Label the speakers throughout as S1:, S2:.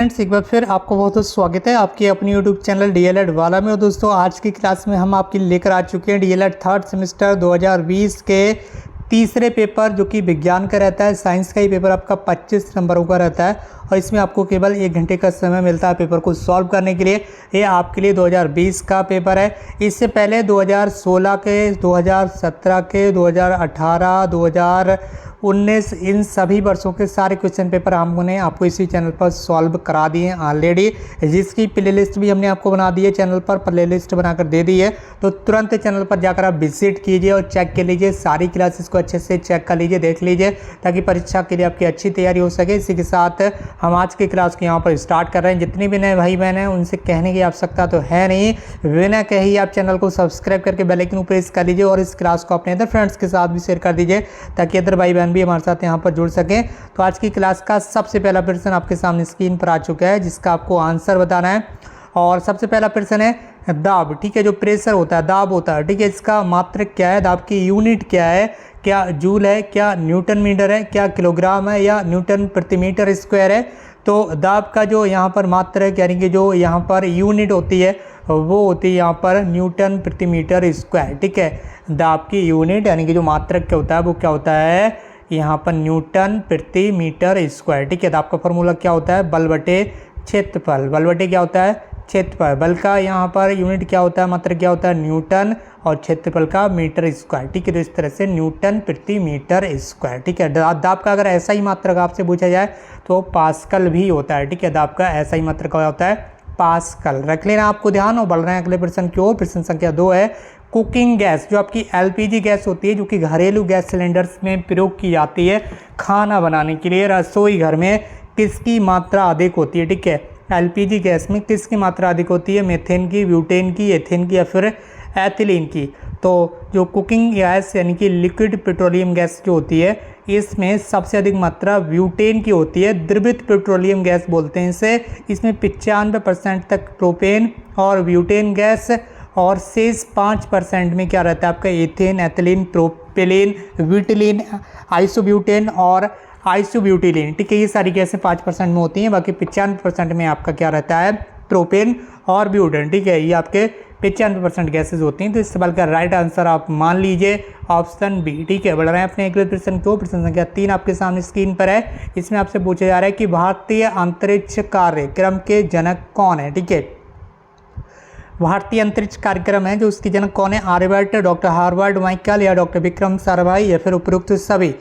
S1: Friends, एक बार फिर आपको बहुत बहुत स्वागत है आपकी अपनी यूट्यूब चैनल डीएलएड वाला में। और दोस्तों, आज की क्लास में हम आपके लेकर आ चुके हैं डीएलएड थर्ड सेमेस्टर 2020 के तीसरे पेपर, जो कि विज्ञान का रहता है। साइंस का ही पेपर आपका 25 नंबरों का रहता है और इसमें आपको केवल 1 घंटे का समय मिलता है पेपर को सॉल्व करने के लिए। ये आपके लिए 2020 का पेपर है। इससे पहले 2016 के, 2017 के, 2018, 2019 इन सभी वर्षों के सारे क्वेश्चन पेपर हमने आपको इसी चैनल पर सॉल्व करा दिए हैं ऑलरेडी, जिसकी प्लेलिस्ट भी हमने आपको बना दी है, चैनल पर प्लेलिस्ट बनाकर दे दी है। तो तुरंत चैनल पर जाकर आप विजिट कीजिए और चेक कर लीजिए, सारी क्लासेस को अच्छे से चेक कर लीजिए, देख लीजिए, ताकि परीक्षा के लिए आपकी अच्छी तैयारी हो सके। इसी के साथ हम आज की क्लास को यहाँ पर स्टार्ट कर रहे हैं। जितने भी नए भाई बहन हैं उनसे कहने की आवश्यकता तो है नहीं, बिना कहे आप चैनल को सब्सक्राइब करके बेल आइकन को प्रेस कर लीजिए और इस क्लास को अपने अदर फ्रेंड्स के साथ भी शेयर कर दीजिए, ताकि अदर भाई बहन भी हमारे साथ यहाँ पर जुड़ सकें। तो आज की क्लास का सबसे पहला प्रश्न आपके सामने स्क्रीन पर आ चुका है, जिसका आपको आंसर बताना है। और सबसे पहला प्रश्न है दाब, ठीक है, जो प्रेशर होता है, दाब होता है, ठीक है, इसका मात्रक क्या है, दाब की यूनिट क्या है, क्या जूल है, क्या न्यूटन मीटर है, क्या किलोग्राम है, या न्यूटन प्रति मीटर स्क्वायर है। तो दाब का जो यहाँ पर मात्रक यानी कि जो यहाँ पर यूनिट होती है वो होती है यहाँ पर न्यूटन प्रति मीटर स्क्वायर, ठीक है। दाब की यूनिट यानी कि जो मात्रक क्या होता है वो क्या होता है, यहाँ पर न्यूटन प्रति मीटर स्क्वायर, ठीक है। दाब का फॉर्मूला क्या होता है, बल बटे क्षेत्रफल, बल बटे क्या होता है, क्षेत्रफल। बल का यहाँ पर यूनिट क्या होता है, मात्रक क्या होता है, न्यूटन, और क्षेत्रफल का मीटर स्क्वायर, ठीक है। तो इस तरह से न्यूटन प्रति मीटर स्क्वायर, ठीक है। दाब का अगर ऐसा ही मात्रक आपसे पूछा जाए तो पास्कल भी होता है, ठीक है। दाब का ऐसा ही मात्रक होता है पास्कल, रख लेना आपको ध्यान। और बढ़ रहे हैं अगले प्रश्न की ओर। प्रश्न संख्या 2 है कुकिंग गैस, जो आपकी एलपीजी गैस होती है, जो कि घरेलू गैस सिलेंडर्स में प्रयोग की जाती है खाना बनाने के लिए रसोई घर में, किसकी मात्रा अधिक होती है, ठीक है। एलपीजी गैस में किसकी मात्रा अधिक होती है, मीथेन की, ब्यूटेन की, एथेन की, या फिर एथिलीन की। तो जो कुकिंग गैस यानी कि लिक्विड पेट्रोलियम गैस जो होती है, इसमें सबसे अधिक मात्रा ब्यूटेन की होती है। द्रवित पेट्रोलियम गैस बोलते हैं इसे। इसमें 95% तक प्रोपेन और ब्यूटेन गैस, और शेष 5% में क्या रहता है आपका एथेन, एथिलीन, प्रोपेलिन, ब्यूटिलीन, आइसोब्यूटेन और आइसोब्यूटिलीन, ठीक है। ये सारी गैसें 5% में होती हैं। बाकी 95% में आपका क्या रहता है, प्रोपेन और ब्यूटेन, ठीक है। ये आपके 95% गैसेज होती हैं। तो इस सवाल का राइट आंसर आप मान लीजिए ऑप्शन बी, ठीक है। बढ़ रहे हैं अपने अगले प्रश्न को। प्रश्न संख्या 3 आपके सामने स्क्रीन पर है। इसमें आपसे पूछा जा रहा है कि भारतीय अंतरिक्ष कार्यक्रम के जनक कौन है, ठीक है। भारतीय अंतरिक्ष कार्यक्रम है जो उसके जनक कौन है, आर्यभट्ट, डॉक्टर हार्वर्ड माइकल, या डॉक्टर विक्रम साराभाई, या फिर उपरोक्त सभी।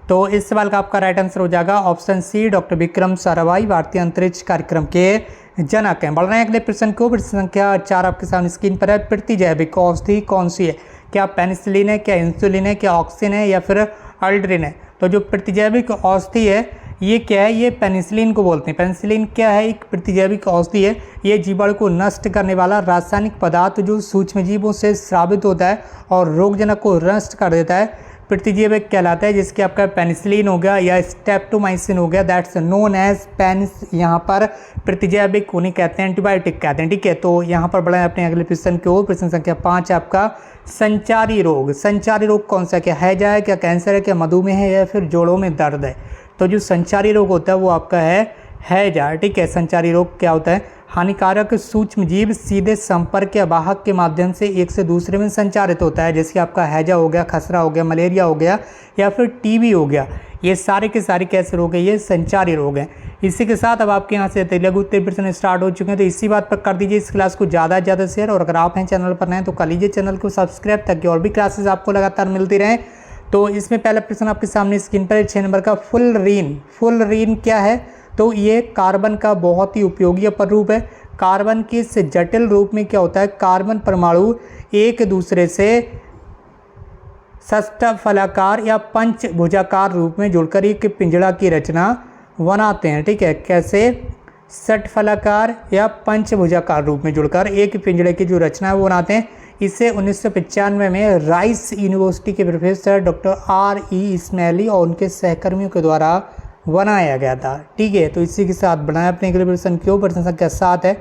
S1: तो इस सवाल का आपका राइट आंसर हो जाएगा option C, doctor Vikram Sarabhai भारतीय अंतरिक्ष कार्यक्रम के जनक हैं। बढ़ रहे हैं अगले प्रश्न को। प्रश्न संख्या 4 आपके सामने स्क्रीन पर है। प्रतिजैविक औषधि कौन सी है, क्या पेनिसिलिन है, क्या इंसुलिन है, क्या ऑक्सिन है, या फिर अल्ड्रिन है। तो जो प्रतिजैविक औषधि है ये क्या है, ये पेनिसिलिन को बोलते हैं। पेनिसिलिन क्या है, एक प्रतिजैविक औषधि है। ये जीवाणु को नष्ट करने वाला रासायनिक पदार्थ जो सूक्ष्मजीवों से स्रावित होता है और रोगजनक को नष्ट कर देता है, प्रतिजैविक कहलाता है। जिसके आपका पेनिसिलिन हो गया या स्ट्रेप्टोमाइसिन हो गया, दैट्स नोन एज पेनिस, यहाँ पर प्रतिजैविक उन्हें कहते हैं, एंटीबायोटिक कहते हैं, ठीक है। तो यहाँ पर बढ़े अपने अगले प्रश्न की ओर। प्रश्न संख्या 5 आपका संचारी रोग, संचारी रोग कौन सा, क्या हैजा है, क्या कैंसर है, क्या मधुमेह है, या फिर जोड़ों में दर्द है। तो जो संचारी रोग होता है वो आपका है हैजा, ठीक है। संचारी रोग क्या होता है, हानिकारक सूक्ष्म जीव सीधे संपर्क या वाहक के माध्यम से एक से दूसरे में संचारित होता है। जैसे आपका हैजा हो गया, खसरा हो गया, मलेरिया हो गया, या फिर टीबी हो गया। ये सारे के सारे कैसे रोग हैं, ये संचारी रोग हैं। इसी के साथ अब आपके यहाँ से लघु उत्तर प्रश्न स्टार्ट हो चुके हैं। तो इसी बात पर कर दीजिए इस क्लास को ज़्यादा से ज़्यादा शेयर, और अगर आप हैं चैनल पर नए तो कर लीजिए चैनल को सब्सक्राइब, ताकि और भी क्लासेस आपको लगातार मिलती रहें। तो इसमें पहला प्रश्न आपके सामने स्क्रीन पर 6 नंबर का फुलरीन। फुलरीन क्या है, तो ये कार्बन का बहुत ही उपयोगी अपरूप है। कार्बन के इस जटिल रूप में क्या होता है, कार्बन परमाणु एक दूसरे से षट्फलाकार या पंचभुजाकार रूप में जुड़कर एक पिंजड़ा की रचना बनाते हैं, ठीक है। कैसे, षट्फलाकार या पंचभुजाकार रूप में जुड़कर एक पिंजड़े की जो रचना है वो बनाते हैं। इसे 1995 में राइस यूनिवर्सिटी के प्रोफेसर डॉक्टर R.E. इस्माइली और उनके सहकर्मियों के द्वारा बनाया गया था, ठीक है। तो इसी के साथ बनाया अपने अगले प्रश्न की ओर। प्रश्न संख्या 7 है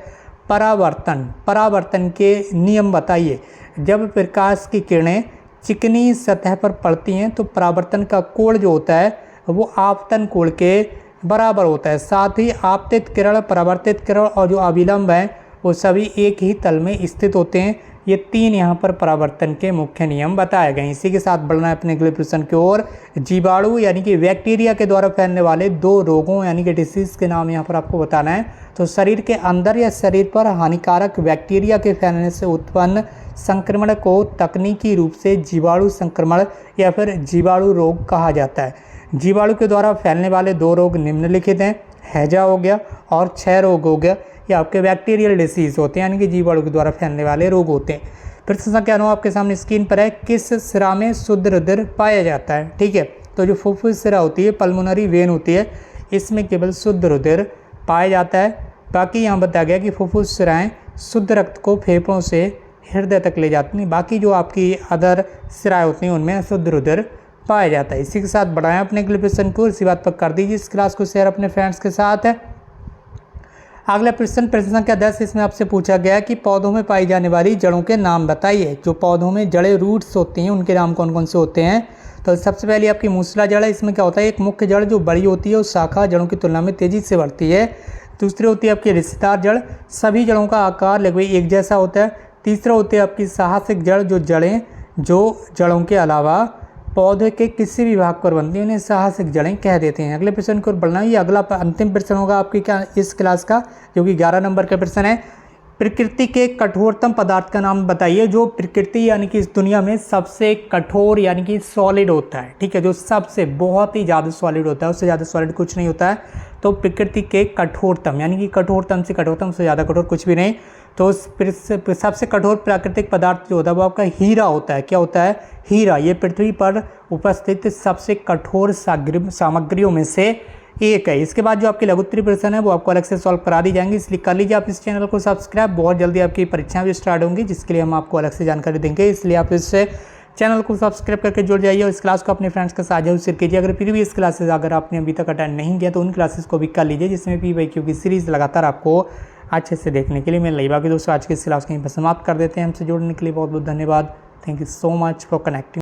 S1: परावर्तन। परावर्तन के नियम बताइए। जब प्रकाश की किरणें चिकनी सतह पर पड़ती हैं तो परावर्तन का कोण जो होता है वो आपतन कोण के बराबर होता है। साथ ही आपतित किरण, परावर्तित किरण और जो अभिलंब है वो सभी एक ही तल में स्थित होते हैं। ये 3 यहाँ पर परावर्तन के मुख्य नियम बताए गए हैं। इसी के साथ बढ़ना है अपने अगले प्रश्न की ओर। जीवाणु यानी कि बैक्टीरिया के द्वारा फैलने वाले 2 रोगों यानी कि डिसीज के नाम यहाँ पर आपको बताना है। तो शरीर के अंदर या शरीर पर हानिकारक बैक्टीरिया के फैलने से उत्पन्न संक्रमण को तकनीकी रूप से जीवाणु संक्रमण या फिर जीवाणु रोग कहा जाता है। जीवाणु के द्वारा फैलने वाले 2 रोग निम्नलिखित हैं, हैजा हो गया और क्षय रोग हो गया। ये आपके बैक्टीरियल डिसीज होते हैं यानी कि जीवाणु के द्वारा फैलने वाले रोग होते हैं। प्रश्न संख्या 9 आपके सामने स्क्रीन पर है, किस सिरा में शुद्ध रुधिर पाया जाता है? ठीक है, तो जो फुफ्फुस सिरा होती है, पल्मोनरी वेन होती है, इसमें केवल शुद्ध रुधिर पाया जाता है। बाकी यहाँ बताया गया कि फुफ्फुस सिराएँ शुद्ध रक्त को फेफड़ों से हृदय तक ले जाती हैं। बाकी जो आपकी अदर सिराएँ होती हैं उनमें शुद्ध रुधिर पाया जाता है। इसी के साथ बढ़ाएं अपने अगले प्रश्न को। इसी बात पर कर दीजिए इस क्लास को शेयर अपने फ्रेंड्स के साथ है। अगला प्रश्न संख्या 10, इसमें आपसे पूछा गया कि पौधों में पाई जाने वाली जड़ों के नाम बताइए। जो पौधों में जड़ें रूट्स होती हैं उनके नाम कौन कौन से होते हैं? तो सबसे पहले आपकी मूसला जड़ है। इसमें क्या होता है, एक मुख्य जड़ जो बड़ी होती है और शाखा जड़ों की तुलना में तेजी से बढ़ती है। दूसरी होती है आपकी रिश्तेदार जड़, सभी जड़ों का आकार लगभग एक जैसा होता है। तीसरा होती है आपकी साहसिक जड़, जो जड़ों के अलावा पौधे के किसी भी भाग पर बनती है उन्हें साहसिक जड़ें कह देते हैं। अगले प्रश्न को बढ़ना, ये अगला अंतिम प्रश्न होगा आपकी क्या इस क्लास का, जो कि 11 नंबर का प्रश्न है। प्रकृति के कठोरतम पदार्थ का नाम बताइए। जो प्रकृति यानी कि इस दुनिया में सबसे कठोर यानी कि सॉलिड होता है, ठीक है, जो सबसे बहुत ही ज़्यादा सॉलिड होता है, उससे ज़्यादा सॉलिड कुछ नहीं होता है। तो प्रकृति के कठोरतम यानी कि कठोरतम से ज़्यादा कठोर कुछ भी नहीं। तो सबसे कठोर प्राकृतिक पदार्थ जो होता है वो आपका हीरा होता है। क्या होता है? हीरा। ये पृथ्वी पर उपस्थित सबसे कठोर सामग्रियों में से एक है। इसके बाद जो आपके लघुत्तरीय प्रश्न है वो आपको अलग से सॉल्व करा दी जाएंगी, इसलिए कर लीजिए आप इस चैनल को सब्सक्राइब। बहुत जल्दी आपकी परीक्षाएं भी स्टार्ट होंगी जिसके लिए हम आपको अलग से जानकारी देंगे, इसलिए आप इस चैनल को सब्सक्राइब करके जुड़ जाइए और इस क्लास को अपने फ्रेंड्स के साथ जरूर शेयर कीजिए। अगर प्रीवियस क्लासेस अगर आपने अभी तक अटेंड नहीं किया तो उन क्लासेस को भी कर लीजिए, जिसमें PYQ की सीरीज़ लगातार आपको अच्छे से देखने के लिए मिल रही। बाकी दोस्तों आज की इस क्लास को यहीं पर समाप्त कर देते हैं। हमसे जुड़ने के लिए बहुत बहुत धन्यवाद। Thank you so much for connecting.